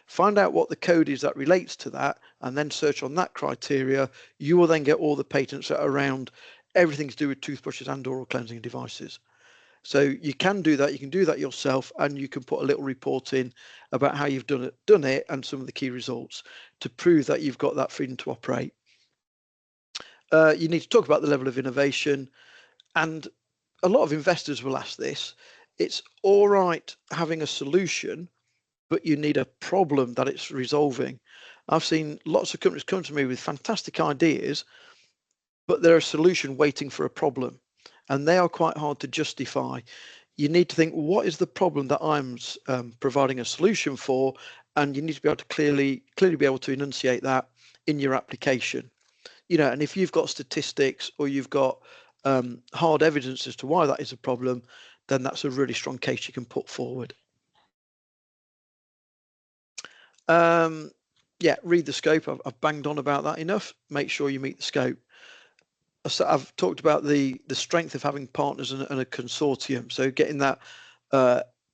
find out what the code is that relates to that, and then search on that criteria, you will then get all the patents that are around everything to do with toothbrushes and oral cleansing devices. So you can do that. You can do that yourself, and you can put a little report in about how you've done it and some of the key results to prove that you've got that freedom to operate. You need to talk about the level of innovation, and a lot of investors will ask this. It's all right having a solution, but you need a problem that it's resolving. I've seen lots of companies come to me with fantastic ideas, but they're a solution waiting for a problem, and they are quite hard to justify. You need to think, what is the problem that I'm providing a solution for, and you need to be able to clearly be able to enunciate that in your application. You know, and if you've got statistics or you've got hard evidence as to why that is a problem, then that's a really strong case you can put forward. Yeah, read the scope. I've banged on about that enough. Make sure you meet the scope. I've talked about the strength of having partners and a consortium. So getting that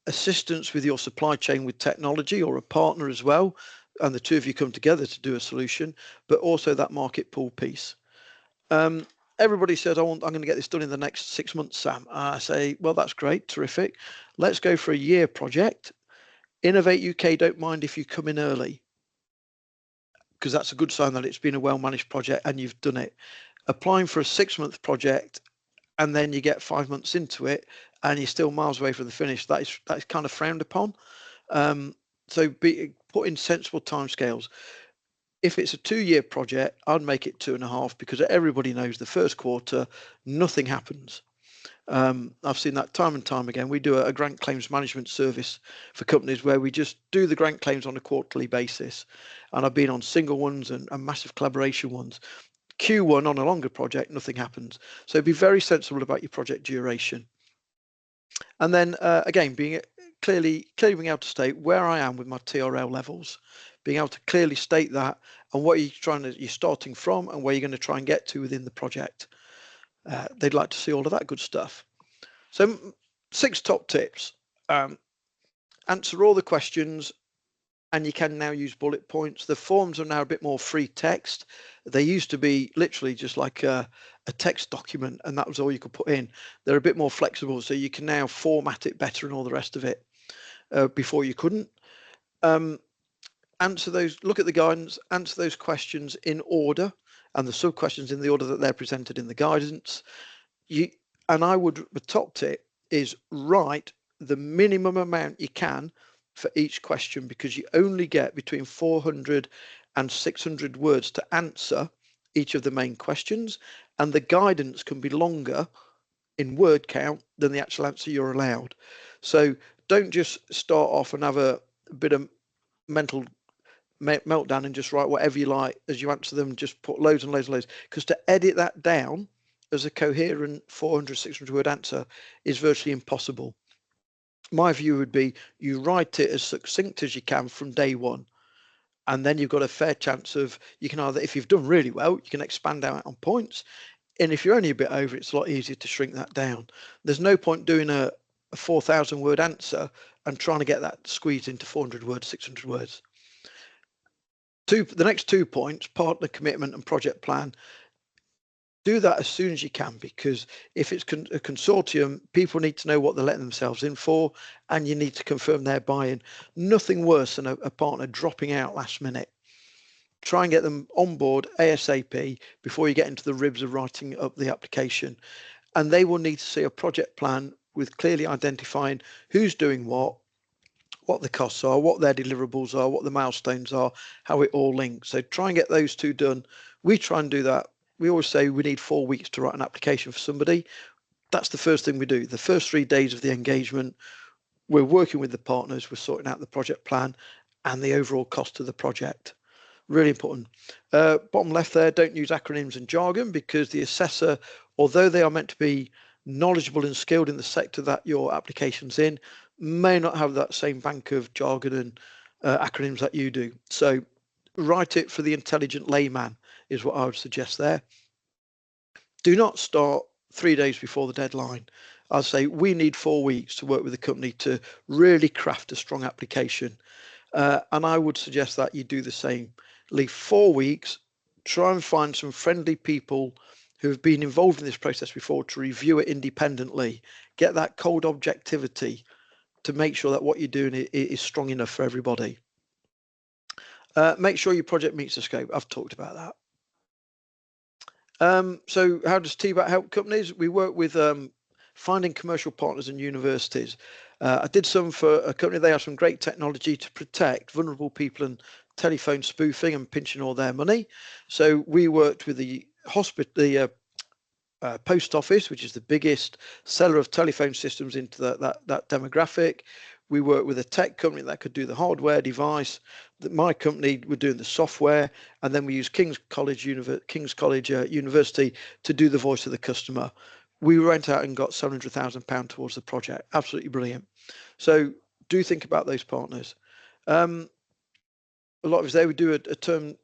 assistance with your supply chain with technology or a partner as well, and the two of you come together to do a solution, but also that market pool piece. Everybody says, I'm going to get this done in the next 6 months, Sam. I say, well, that's great, terrific. Let's go for a year project. Innovate UK don't mind if you come in early, because that's a good sign that it's been a well-managed project and you've done it. Applying for a 6-month project and then you get 5 months into it and you're still miles away from the finish, that is kind of frowned upon. So put in sensible timescales. If it's a 2-year project, I'd make it 2.5, because everybody knows the first quarter, nothing happens. I've seen that time and time again. We do a grant claims management service for companies where we just do the grant claims on a quarterly basis. And I've been on single ones and massive collaboration ones. Q1 on a longer project, nothing happens. So be very sensible about your project duration. And then again, being clearly being able to state where I am with my TRL levels, being able to clearly state that and what you're starting from and where you're going to try and get to within the project. They'd like to see all of that good stuff. So 6 top tips. Answer all the questions and you can now use bullet points. The forms are now a bit more free text. They used to be literally just like a text document, and that was all you could put in. They're a bit more flexible, so you can now format it better and all the rest of it. Before you couldn't. Answer those, look at the guidance, answer those questions in order, and the sub questions in the order that they're presented in the guidance. And I would, the top tip is write the minimum amount you can for each question, because you only get between 400 and 600 words to answer each of the main questions, and the guidance can be longer in word count than the actual answer you're allowed. So don't just start off and have a bit of mental meltdown and just write whatever you like as you answer them, just put loads and loads and loads, because to edit that down as a coherent 400, 600 word answer is virtually impossible. My view would be you write it as succinct as you can from day one, and then you've got a fair chance of, you can either, if you've done really well, you can expand out on points, and if you're only a bit over, it's a lot easier to shrink that down. There's no point doing a 4,000 word answer and trying to get that squeezed into 400 words, 600 words. The next 2 points, partner commitment and project plan, do that as soon as you can, because if it's a consortium, people need to know what they're letting themselves in for, and you need to confirm their buy-in. Nothing worse than a partner dropping out last minute. Try and get them on board ASAP before you get into the ribs of writing up the application. And they will need to see a project plan with clearly identifying who's doing what the costs are, what their deliverables are, what the milestones are, how it all links. So try and get those two done. We try and do that. We always say we need 4 weeks to write an application for somebody. That's the first thing we do. The first 3 days of the engagement, we're working with the partners, we're sorting out the project plan and the overall cost of the project. Really important. Bottom left there, don't use acronyms and jargon, because the assessor, although they are meant to be knowledgeable and skilled in the sector that your application's in, may not have that same bank of jargon and acronyms that you do. So write it for the intelligent layman is what I would suggest there. Do not start 3 days before the deadline. I'd say we need 4 weeks to work with the company to really craft a strong application. And I would suggest that you do the same. Leave 4 weeks, try and find some friendly people who have been involved in this process before to review it independently. Get that cold objectivity to make sure that what you're doing is strong enough for everybody. Make sure your project meets the scope. I've talked about that. So how does TBAT help companies? We work with finding commercial partners and universities. I did some for a company. They have some great technology to protect vulnerable people and telephone spoofing and pinching all their money. So we worked with the post office, which is the biggest seller of telephone systems into that demographic. We worked with a tech company that could do the hardware device. My company were doing the software, and then we used King's College University to do the voice of the customer. We went out and got £700,000 towards the project. Absolutely brilliant. So do think about those partners. A lot of us there, we do a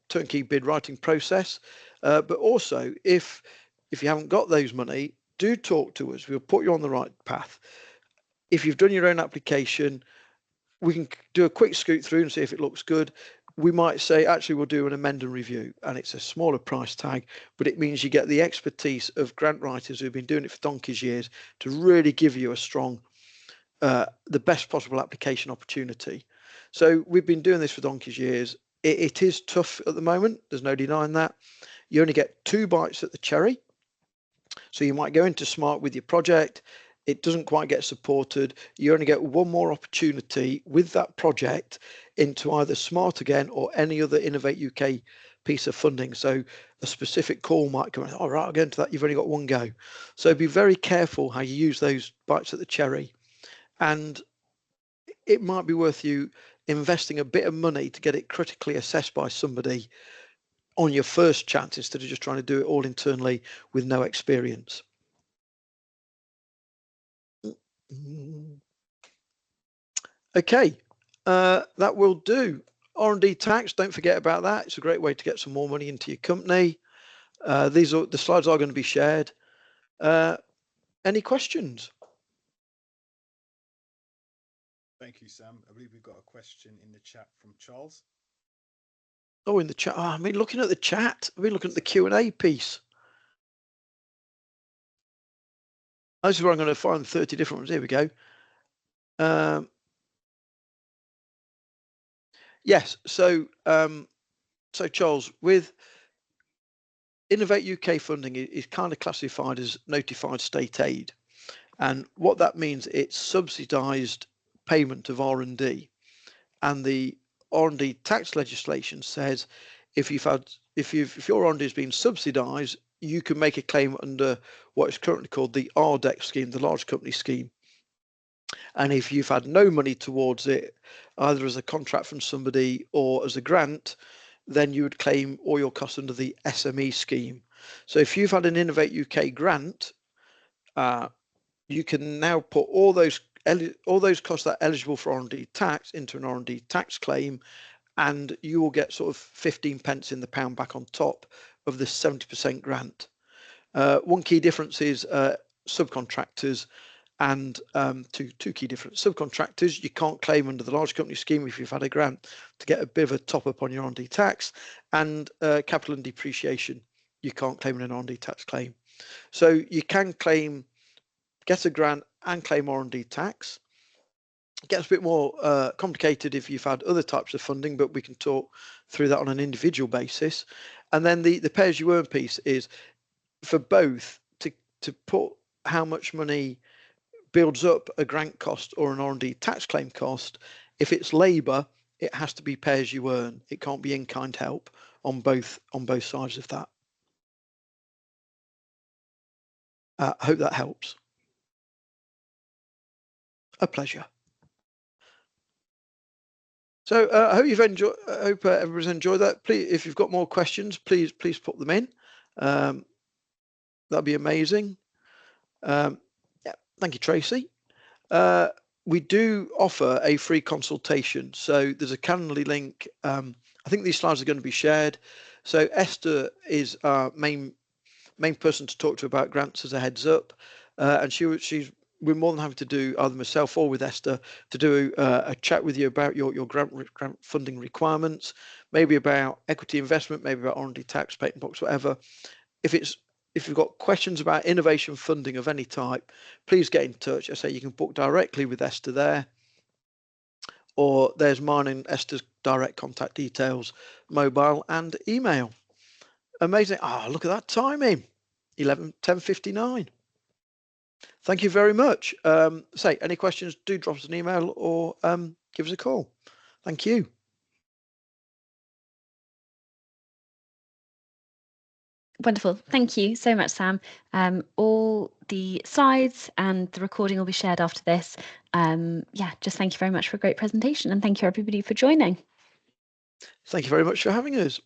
turnkey bid writing process, but also if you haven't got those money, do talk to us. We'll put you on the right path. If you've done your own application, we can do a quick scoot through and see if it looks good. We might say, actually, we'll do an amend and review, and it's a smaller price tag, but it means you get the expertise of grant writers who've been doing it for donkey's years to really give you a strong, the best possible application opportunity. So we've been doing this for donkey's years. It is tough at the moment. There's no denying that. You only get 2 bites at the cherry. So you might go into Smart with your project. It doesn't quite get supported. You only get one more opportunity with that project into either Smart again or any other Innovate UK piece of funding. So a specific call might come in, all right, I'll go into that. You've only got one go. So be very careful how you use those bites at the cherry. And it might be worth you investing a bit of money to get it critically assessed by somebody on your first chance instead of just trying to do it all internally with no experience. Okay, that will do. R&D tax, don't forget about that. It's a great way to get some more money into your company. The slides are going to be shared. Any questions? Thank you, Sam. I believe we've got a question in the chat from Charles. Oh, in the chat. Oh, I mean, looking at the chat. I mean, looking at the Q&A piece. This is where I'm going to find 30 different ones. Here we go. Yes. So Charles, with Innovate UK funding is kind of classified as notified state aid. And what that means, it's subsidised payment of R&D. And the R&D tax legislation says if your R&D has been subsidised, you can make a claim under what is currently called the RDEC scheme, the large company scheme. And if you've had no money towards it, either as a contract from somebody or as a grant, then you would claim all your costs under the SME scheme. So if you've had an Innovate UK grant, you can now put all those costs that are eligible for R&D tax into an R&D tax claim, and you will get sort of 15 pence in the pound back on top of the 70% grant. One key difference is subcontractors, and two key difference. Subcontractors, you can't claim under the large company scheme if you've had a grant to get a bit of a top up on your R&D tax, and capital and depreciation, you can't claim an R&D tax claim. So you can get a grant and claim R&D tax. It gets a bit more complicated if you've had other types of funding, but we can talk through that on an individual basis. And then the pay as you earn piece is for both to put how much money builds up a grant cost or an R&D tax claim cost. If it's labour, it has to be pay as you earn. It can't be in-kind help on both sides of that. I hope that helps. A pleasure. So I hope you've enjoyed. I hope everyone's enjoyed that. Please, if you've got more questions, please put them in. That'd be amazing. Yeah, thank you, Tracy. We do offer a free consultation. So there's a Calendly link. I think these slides are going to be shared. So Esther is our main person to talk to about grants as a heads up, and we're more than happy to do either myself or with Esther to do a chat with you about your grant funding requirements, maybe about equity investment, maybe about R&D tax, patent box, whatever. If you've got questions about innovation funding of any type, please get in touch. I say you can book directly with Esther there, or there's mine and Esther's direct contact details, mobile and email. Amazing. Oh, look at that timing. 10:59. Thank you very much. Say, any questions, do drop us an email or give us a call. Thank you. Wonderful. Thank you so much, Sam. All the slides and the recording will be shared after this. Yeah, just thank you very much for a great presentation, and thank you everybody for joining. Thank you very much for having us.